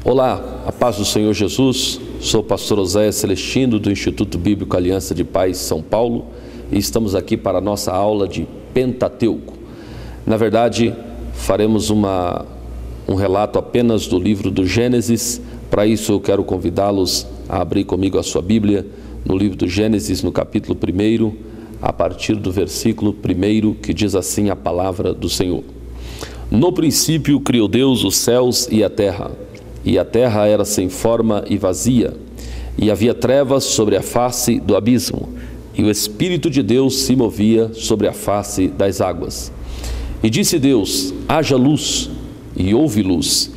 Olá, a paz do Senhor Jesus. Sou o pastor Oséias Celestino do Instituto Bíblico Aliança de Paz São Paulo e estamos aqui para a nossa aula de Pentateuco. Na verdade, faremos um relato apenas do livro do Gênesis. Para isso eu quero convidá-los a abrir comigo a sua Bíblia no livro do Gênesis, no capítulo 1, a partir do versículo 1, que diz assim a palavra do Senhor. No princípio criou Deus os céus e a terra era sem forma e vazia, e havia trevas sobre a face do abismo, e o Espírito de Deus se movia sobre a face das águas. E disse Deus: haja luz, e houve luz.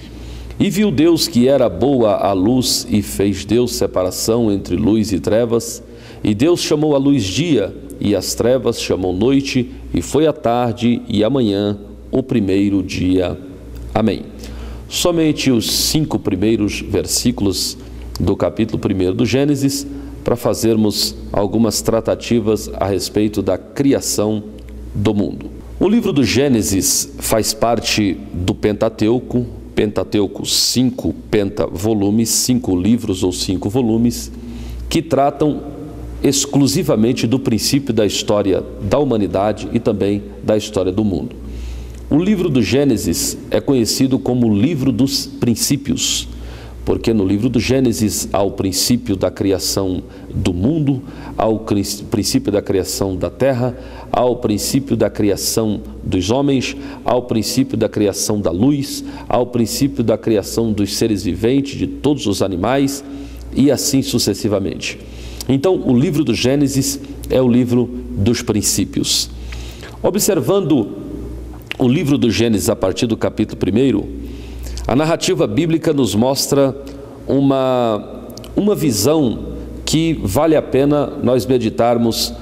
E viu Deus que era boa a luz, e fez Deus separação entre luz e trevas. E Deus chamou a luz dia, e as trevas chamou noite, e foi a tarde e a manhã o primeiro dia. Amém. Somente os 5 primeiros versículos do capítulo 1 do Gênesis, para fazermos algumas tratativas a respeito da criação do mundo. O livro do Gênesis faz parte do Pentateuco, 5 volumes, 5 livros ou 5 volumes, que tratam exclusivamente do princípio da história da humanidade e também da história do mundo. O livro do Gênesis é conhecido como o livro dos princípios, porque no livro do Gênesis há o princípio da criação do mundo, há o princípio da criação da terra, há o princípio da criação dos homens, há o princípio da criação da luz, há o princípio da criação dos seres viventes, de todos os animais, e assim sucessivamente. Então, o livro do Gênesis é o livro dos princípios. Observando o livro do Gênesis a partir do capítulo 1, a narrativa bíblica nos mostra uma visão que vale a pena nós meditarmos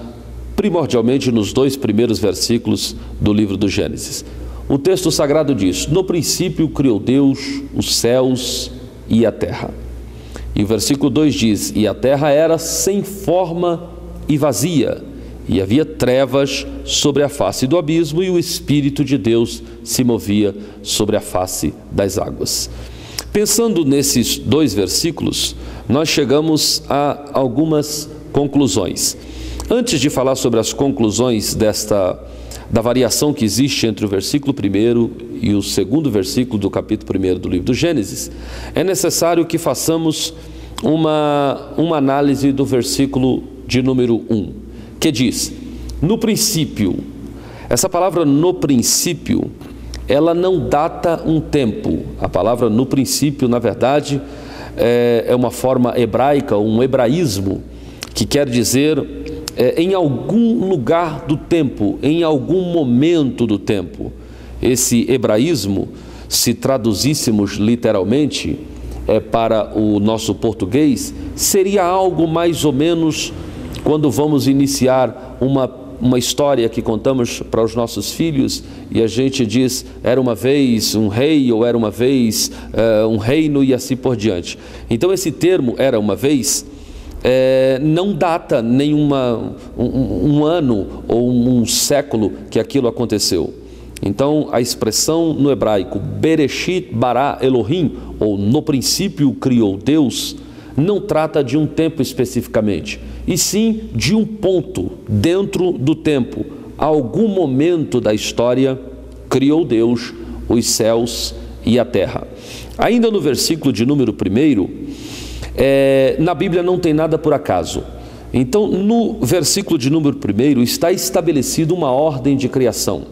primordialmente nos 2 primeiros versículos do livro do Gênesis. O texto sagrado diz: no princípio criou Deus os céus e a terra. E o versículo 2 diz: e a terra era sem forma e vazia, e havia trevas sobre a face do abismo, e o Espírito de Deus se movia sobre a face das águas. Pensando nesses 2 versículos, nós chegamos a algumas conclusões. Antes de falar sobre as conclusões da variação que existe entre o versículo 1 e o 2º versículo do capítulo 1 do livro do Gênesis, é necessário que façamos uma análise do versículo de número 1, que diz: no princípio. Essa palavra no princípio, ela não data um tempo. A palavra no princípio, na verdade, é uma forma hebraica, um hebraísmo, que quer dizer em algum lugar do tempo, em algum momento do tempo. Esse hebraísmo, se traduzíssemos literalmente para o nosso português, seria algo mais ou menos quando vamos iniciar uma história que contamos para os nossos filhos e a gente diz: era uma vez um rei, ou era uma vez um reino, e assim por diante. Então esse termo, era uma vez, não data um ano ou um século que aquilo aconteceu. Então a expressão no hebraico Bereshit bara Elohim, ou no princípio criou Deus, não trata de um tempo especificamente, e sim de um ponto dentro do tempo. A algum momento da história criou Deus os céus e a terra. Ainda no versículo de número 1, na Bíblia não tem nada por acaso. Então no versículo de número 1 está estabelecida uma ordem de criação,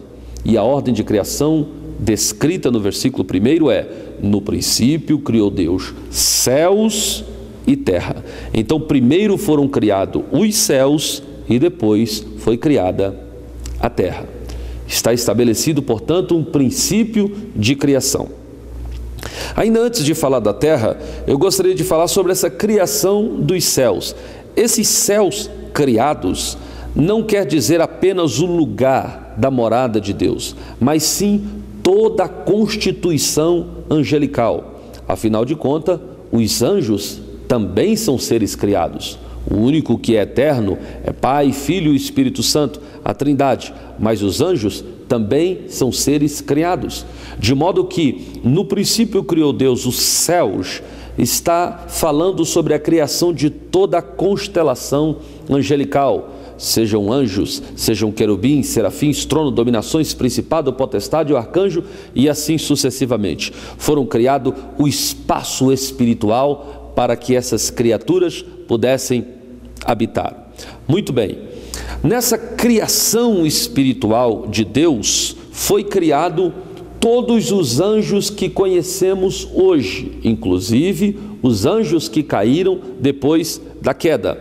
e a ordem de criação descrita no versículo 1 é: no princípio criou Deus céus e terra. Então primeiro foram criados os céus e depois foi criada a terra. Está estabelecido, portanto, um princípio de criação. Ainda antes de falar da terra, eu gostaria de falar sobre essa criação dos céus. Esses céus criados não quer dizer apenas o lugar da morada de Deus, mas sim toda a constituição angelical. Afinal de contas, os anjos também são seres criados. O único que é eterno é Pai, Filho e Espírito Santo, a Trindade. Mas os anjos também são seres criados. De modo que, no princípio criou Deus os céus, está falando sobre a criação de toda a constelação angelical, sejam anjos, sejam querubins, serafins, trono, dominações, principado, potestade, o arcanjo e assim sucessivamente. Foram criado o espaço espiritual para que essas criaturas pudessem habitar. Muito bem, nessa criação espiritual de Deus, foi criado todos os anjos que conhecemos hoje, inclusive os anjos que caíram depois da queda.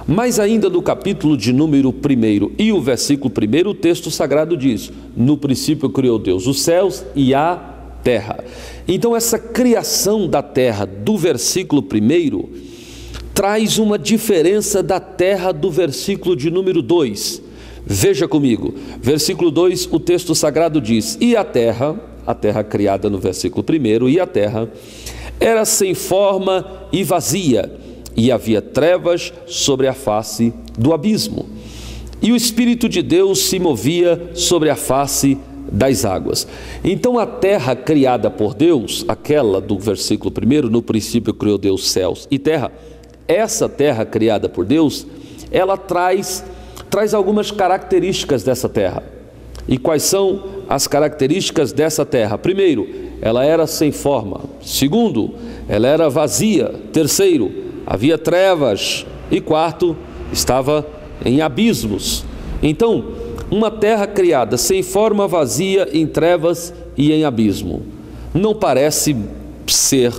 Mas ainda no capítulo de número 1 e o versículo 1, o texto sagrado diz: no princípio criou Deus os céus e a terra. Então essa criação da terra do versículo 1 traz uma diferença da terra do versículo de número 2. Veja comigo, versículo 2, o texto sagrado diz: e a terra criada no versículo 1, e a terra era sem forma e vazia, e havia trevas sobre a face do abismo, e o Espírito de Deus se movia sobre a face das águas. Então a terra criada por Deus, aquela do versículo 1, no princípio criou Deus céus e terra, essa terra criada por Deus, ela traz algumas características dessa terra. E quais são as características dessa terra? Primeiro, ela era sem forma. Segundo, ela era vazia. Terceiro, havia trevas. E quarto, estava em abismos. Então, uma terra criada sem forma, vazia, em trevas e em abismo, não parece ser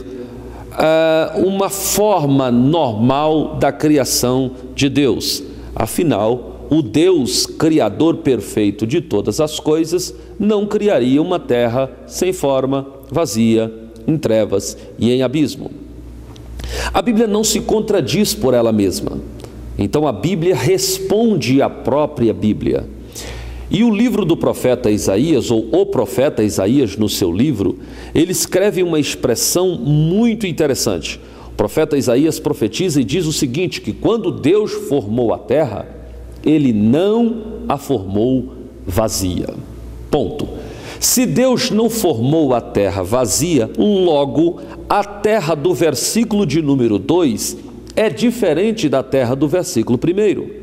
uma forma normal da criação de Deus. Afinal, o Deus criador perfeito de todas as coisas não criaria uma terra sem forma, vazia, em trevas e em abismo. A Bíblia não se contradiz por ela mesma. Então a Bíblia responde à própria Bíblia. E o livro do profeta Isaías, ou o profeta Isaías, no seu livro, ele escreve uma expressão muito interessante. O profeta Isaías profetiza e diz o seguinte, que quando Deus formou a terra, ele não a formou vazia. Ponto. Se Deus não formou a terra vazia, logo a terra do versículo de número 2 é diferente da terra do versículo 1.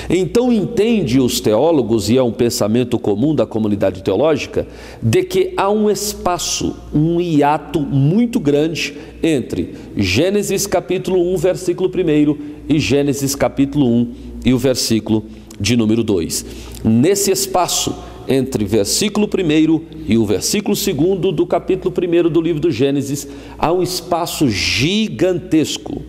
Então entende os teólogos, e é um pensamento comum da comunidade teológica, de que há um espaço, um hiato muito grande entre Gênesis capítulo 1, versículo 1 e Gênesis capítulo 1 e o versículo de número 2. Nesse espaço entre versículo 1 e o versículo 2 do capítulo 1 do livro do Gênesis, há um espaço gigantesco,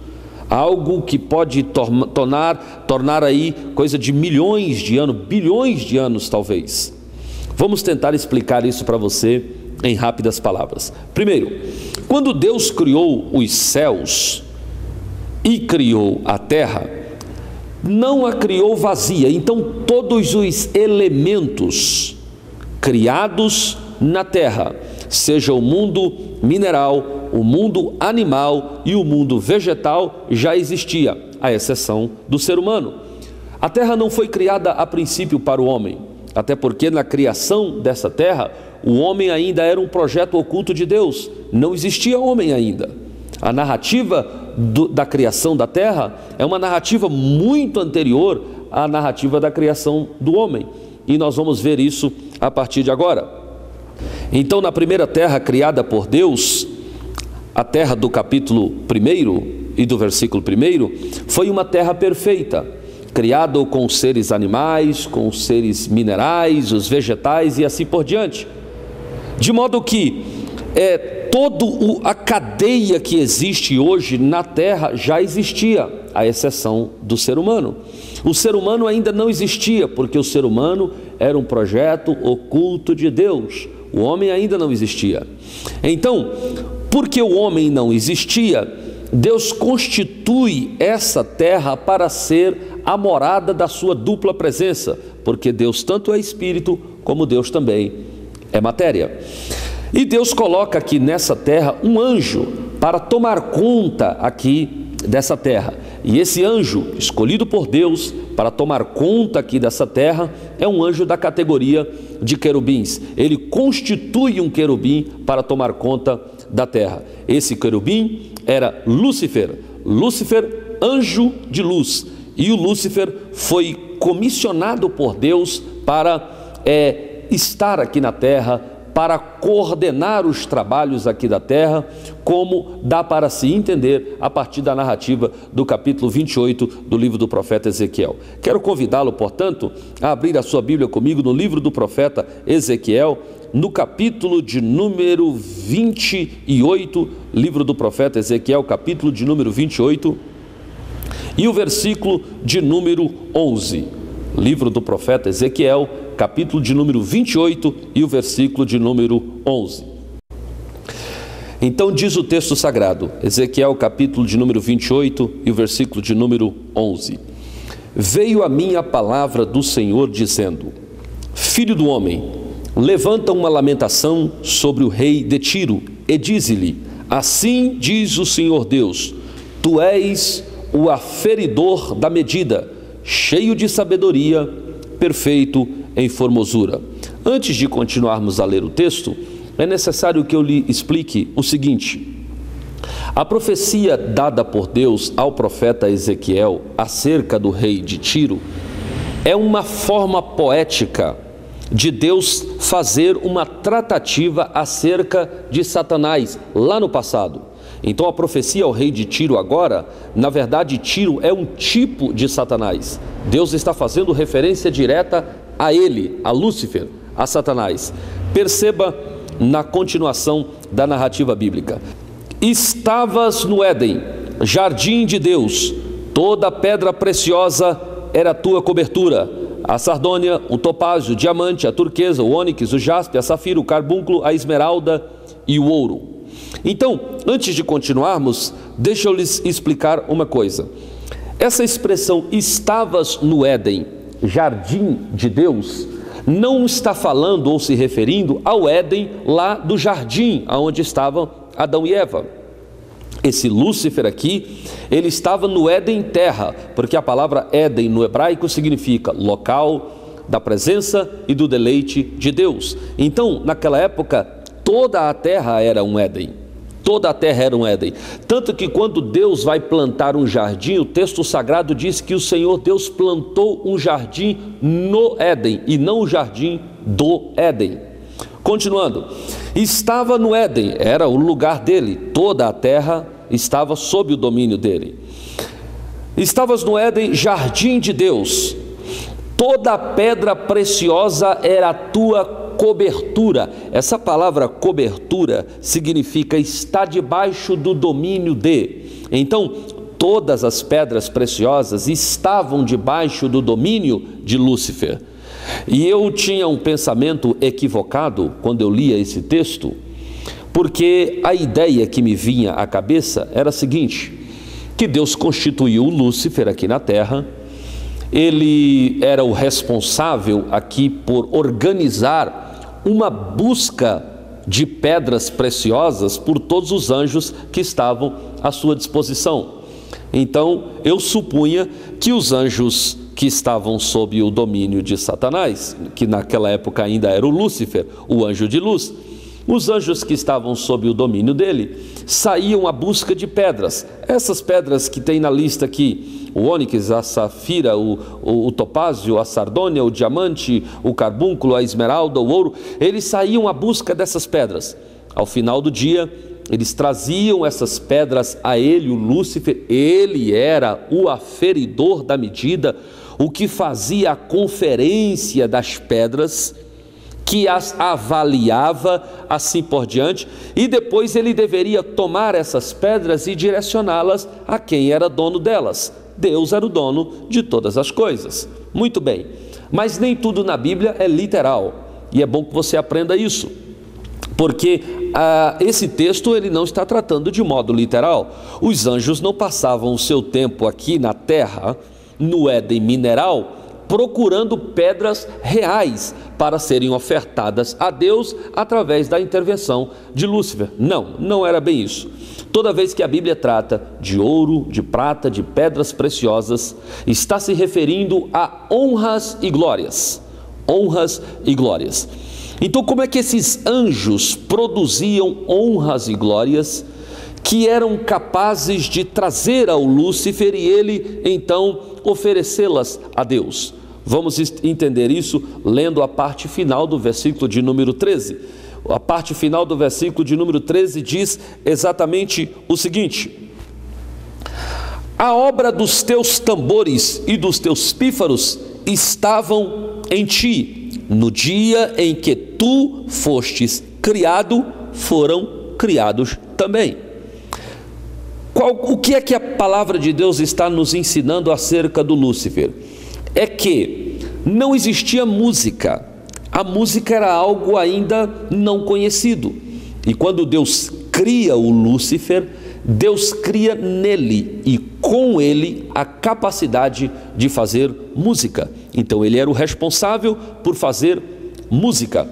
algo que pode tornar aí coisa de milhões de anos, bilhões de anos talvez. Vamos tentar explicar isso para você em rápidas palavras. Primeiro, quando Deus criou os céus e criou a terra, não a criou vazia. Então todos os elementos criados na terra, seja o mundo mineral, o mundo animal e o mundo vegetal, já existia, à exceção do ser humano. A terra não foi criada a princípio para o homem, até porque na criação dessa terra, o homem ainda era um projeto oculto de Deus, não existia homem ainda. A narrativa da criação da terra é uma narrativa muito anterior à narrativa da criação do homem, e nós vamos ver isso a partir de agora. Então, na primeira terra criada por Deus, a terra do capítulo 1 e do versículo 1, foi uma terra perfeita, criada com os seres animais, com os seres minerais, os vegetais e assim por diante. De modo que toda a cadeia que existe hoje na terra já existia, à exceção do ser humano. O ser humano ainda não existia, porque o ser humano era um projeto oculto de Deus. O homem ainda não existia. Então, porque o homem não existia, Deus constitui essa terra para ser a morada da sua dupla presença, porque Deus tanto é espírito, como Deus também é matéria. E Deus coloca aqui nessa terra um anjo para tomar conta aqui dessa terra. E esse anjo, escolhido por Deus para tomar conta aqui dessa terra, é um anjo da categoria de querubins. Ele constitui um querubim para tomar conta da terra. Esse querubim era Lúcifer. Lúcifer, anjo de luz. E o Lúcifer foi comissionado por Deus para estar aqui na terra, para coordenar os trabalhos aqui da terra, como dá para se entender a partir da narrativa do capítulo 28 do livro do profeta Ezequiel. Quero convidá-lo, portanto, a abrir a sua Bíblia comigo no livro do profeta Ezequiel, no capítulo de número 28, livro do profeta Ezequiel, capítulo de número 28, e o versículo de número 11. Livro do profeta Ezequiel, capítulo de número 28 e o versículo de número 11. Então diz o texto sagrado, Ezequiel capítulo de número 28 e o versículo de número 11. Veio a mim a palavra do Senhor dizendo: Filho do homem, levanta uma lamentação sobre o rei de Tiro e dize-lhe: Assim diz o Senhor Deus, tu és o aferidor da medida, cheio de sabedoria, perfeito em formosura. Antes de continuarmos a ler o texto, é necessário que eu lhe explique o seguinte: a profecia dada por Deus ao profeta Ezequiel acerca do rei de Tiro é uma forma poética de Deus fazer uma tratativa acerca de Satanás lá no passado. Então a profecia ao rei de Tiro agora, na verdade Tiro é um tipo de Satanás. Deus está fazendo referência direta a ele, a Lúcifer, a Satanás. Perceba na continuação da narrativa bíblica: Estavas no Éden, jardim de Deus, toda pedra preciosa era a tua cobertura, a sardônia, o topázio, o diamante, a turquesa, o ônix, o jaspe, a safira, o carbúnculo, a esmeralda e o ouro. Então, antes de continuarmos, deixa eu lhes explicar uma coisa. Essa expressão estavas no Éden, jardim de Deus, não está falando ou se referindo ao Éden lá do jardim, onde estavam Adão e Eva. Esse Lúcifer aqui, ele estava no Éden terra, porque a palavra Éden no hebraico significa local da presença e do deleite de Deus. Então, naquela época, toda a terra era um Éden. Toda a terra era um Éden. Tanto que quando Deus vai plantar um jardim, o texto sagrado diz que o Senhor Deus plantou um jardim no Éden e não o jardim do Éden. Continuando, estava no Éden, era o lugar dele, toda a terra estava sob o domínio dele. Estavas no Éden, jardim de Deus, toda pedra preciosa era a tua cobertura. Essa palavra cobertura significa estar debaixo do domínio de. Então, todas as pedras preciosas estavam debaixo do domínio de Lúcifer. E eu tinha um pensamento equivocado quando eu lia esse texto, porque a ideia que me vinha à cabeça era a seguinte: que Deus constituiu Lúcifer aqui na terra, ele era o responsável aqui por organizar uma busca de pedras preciosas por todos os anjos que estavam à sua disposição. Então eu supunha que os anjos que estavam sob o domínio de Satanás, que naquela época ainda era o Lúcifer, o anjo de luz, os anjos que estavam sob o domínio dele saíam à busca de pedras. Essas pedras que tem na lista aqui: o ônix, a safira, o topázio, a sardônia, o diamante, o carbúnculo, a esmeralda, o ouro, eles saíam à busca dessas pedras. Ao final do dia, eles traziam essas pedras a ele, o Lúcifer. Ele era o aferidor da medida, o que fazia a conferência das pedras, que as avaliava, assim por diante, e depois ele deveria tomar essas pedras e direcioná-las a quem era dono delas. Deus era o dono de todas as coisas. Muito bem, mas nem tudo na Bíblia é literal, e é bom que você aprenda isso, porque esse texto ele não está tratando de modo literal. Os anjos não passavam o seu tempo aqui na terra, no Éden mineral, procurando pedras reais para serem ofertadas a Deus através da intervenção de Lúcifer. Não era bem isso. Toda vez que a Bíblia trata de ouro, de prata, de pedras preciosas, está se referindo a honras e glórias. Honras e glórias. Então, como é que esses anjos produziam honras e glórias que eram capazes de trazer ao Lúcifer e ele, então, oferecê-las a Deus? Vamos entender isso lendo a parte final do versículo de número 13. A parte final do versículo de número 13 diz exatamente o seguinte: a obra dos teus tambores e dos teus pífaros estavam em ti, no dia em que tu fostes criado, foram criados também. O que é que a palavra de Deus está nos ensinando acerca do Lúcifer? É que não existia música. A música era algo ainda não conhecido. E quando Deus cria o Lúcifer, Deus cria nele e com ele a capacidade de fazer música. Então ele era o responsável por fazer música.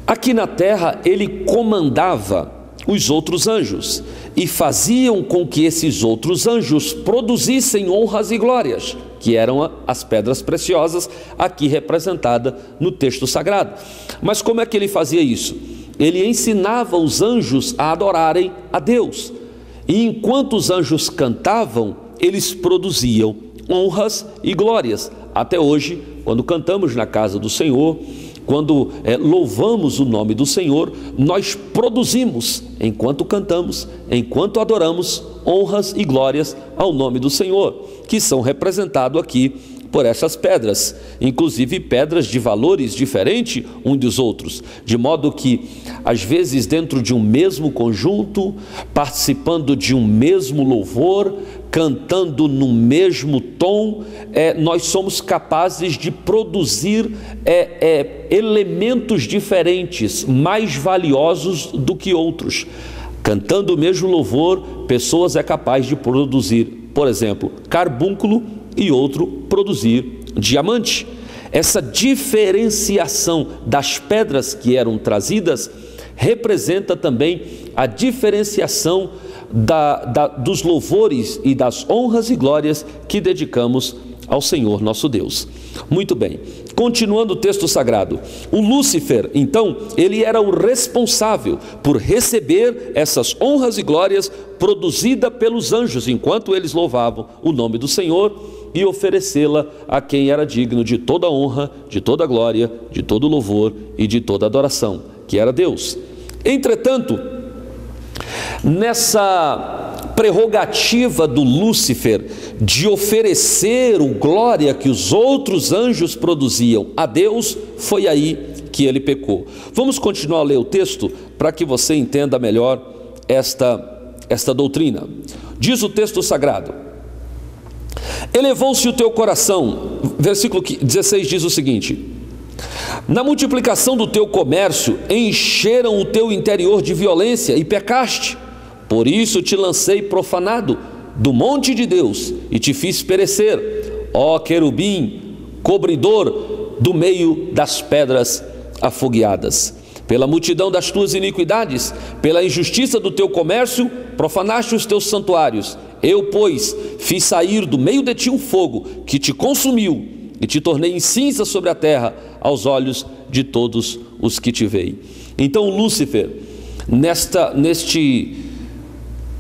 Aqui na terra ele comandava os outros anjos e faziam com que esses outros anjos produzissem honras e glórias, que eram as pedras preciosas, aqui representada no texto sagrado. Mas como é que ele fazia isso? Ele ensinava os anjos a adorarem a Deus, e enquanto os anjos cantavam, eles produziam honras e glórias. Até hoje, quando cantamos na casa do Senhor, quando louvamos o nome do Senhor, nós produzimos, enquanto cantamos, enquanto adoramos, honras e glórias ao nome do Senhor, que são representados aqui por essas pedras, inclusive pedras de valores diferentes uns dos outros, de modo que, às vezes, dentro de um mesmo conjunto, participando de um mesmo louvor, cantando no mesmo tom, nós somos capazes de produzir elementos diferentes, mais valiosos do que outros. Cantando o mesmo louvor, pessoas é capaz de produzir, por exemplo, carbúnculo, e outro produzir diamante. Essa diferenciação das pedras que eram trazidas representa também a diferenciação dos louvores e das honras e glórias que dedicamos ao Senhor nosso Deus. Muito bem, continuando o texto sagrado, o Lúcifer, então, ele era o responsável por receber essas honras e glórias produzidas pelos anjos, enquanto eles louvavam o nome do Senhor, e oferecê-la a quem era digno de toda honra, de toda glória, de todo louvor e de toda adoração, que era Deus. Entretanto, nessa prerrogativa do Lúcifer de oferecer o glória que os outros anjos produziam a Deus, foi aí que ele pecou. Vamos continuar a ler o texto para que você entenda melhor esta doutrina. Diz o texto sagrado: elevou-se o teu coração, versículo 16 diz o seguinte: na multiplicação do teu comércio encheram o teu interior de violência e pecaste, por isso te lancei profanado do monte de Deus e te fiz perecer, ó querubim, cobridor do meio das pedras afogueadas. Pela multidão das tuas iniquidades, pela injustiça do teu comércio, profanaste os teus santuários. Eu, pois, fiz sair do meio de ti um fogo que te consumiu e te tornei em cinza sobre a terra aos olhos de todos os que te veem. Então Lúcifer,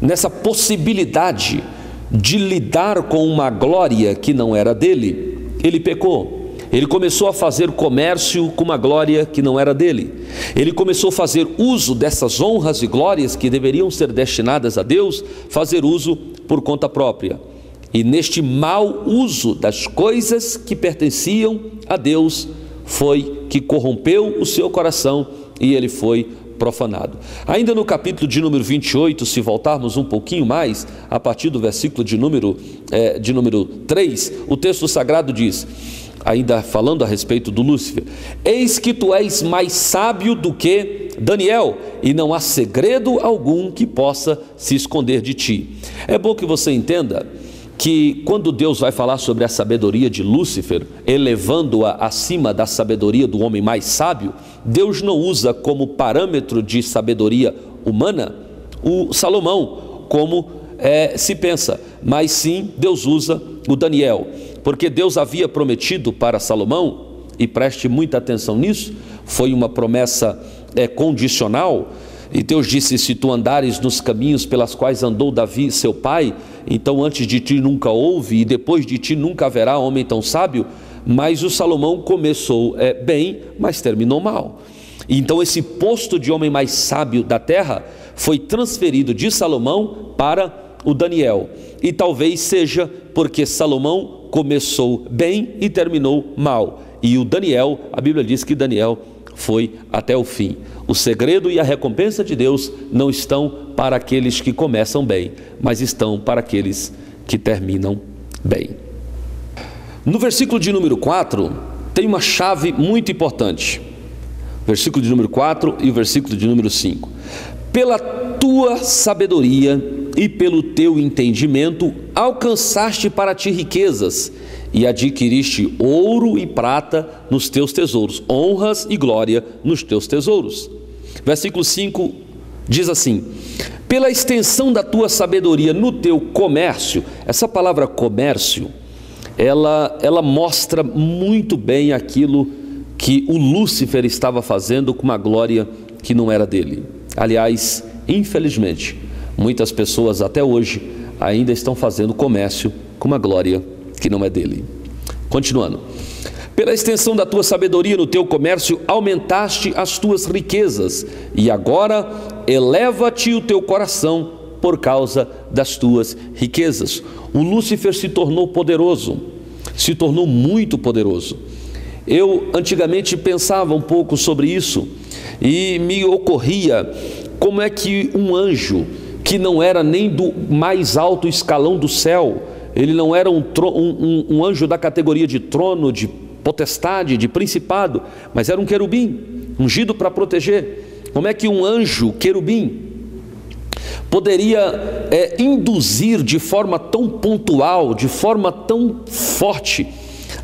nessa possibilidade de lidar com uma glória que não era dele, ele pecou. Ele começou a fazer comércio com uma glória que não era dele. Ele começou a fazer uso dessas honras e glórias que deveriam ser destinadas a Deus, fazer uso por conta própria. E neste mau uso das coisas que pertenciam a Deus, foi que corrompeu o seu coração e ele foi profanado. Ainda no capítulo de número 28, se voltarmos um pouquinho mais, a partir do versículo de número 3, o texto sagrado diz, ainda falando a respeito do Lúcifer: eis que tu és mais sábio do que Daniel, e não há segredo algum que possa se esconder de ti. É bom que você entenda que quando Deus vai falar sobre a sabedoria de Lúcifer, elevando-a acima da sabedoria do homem mais sábio, Deus não usa como parâmetro de sabedoria humana o Salomão, como se pensa, mas sim Deus usa o Daniel, porque Deus havia prometido para Salomão, e preste muita atenção nisso, foi uma promessa condicional. E Deus disse: se tu andares nos caminhos pelas quais andou Davi seu pai, então antes de ti nunca houve, e depois de ti nunca haverá homem tão sábio. Mas o Salomão começou bem, mas terminou mal. Então esse posto de homem mais sábio da terra foi transferido de Salomão para o Daniel. E talvez seja porque Salomão começou bem e terminou mal, e o Daniel, a Bíblia diz que Daniel foi até o fim. O segredo e a recompensa de Deus não estão para aqueles que começam bem, mas estão para aqueles que terminam bem. No versículo de número 4, tem uma chave muito importante. Versículo de número 4 e o versículo de número 5. Pela tua sabedoria e pelo teu entendimento alcançaste para ti riquezas, e adquiriste ouro e prata nos teus tesouros, honras e glória nos teus tesouros. Versículo 5 diz assim: pela extensão da tua sabedoria no teu comércio. Essa palavra comércio, ela mostra muito bem aquilo que o Lúcifer estava fazendo com uma glória que não era dele. Aliás, infelizmente, muitas pessoas até hoje ainda estão fazendo comércio com uma glória que não é dele. Continuando: pela extensão da tua sabedoria no teu comércio aumentaste as tuas riquezas, e agora eleva-te o teu coração por causa das tuas riquezas. O Lúcifer se tornou poderoso, se tornou muito poderoso. Eu antigamente pensava um pouco sobre isso e me ocorria como é que um anjo que não era nem do mais alto escalão do céu, ele não era um anjo da categoria de trono, de potestade, de principado, mas era um querubim, ungido para proteger. Como é que um anjo querubim poderia induzir de forma tão pontual, de forma tão forte,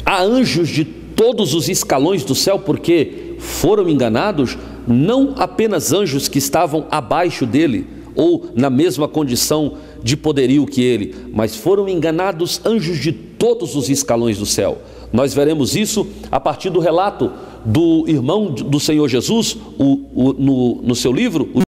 a anjos de todos os escalões do céu, porque foram enganados não apenas anjos que estavam abaixo dele, ou na mesma condição de poderio que ele, mas foram enganados anjos de todos os escalões do céu. Nós veremos isso a partir do relato do irmão do Senhor Jesus, no seu livro,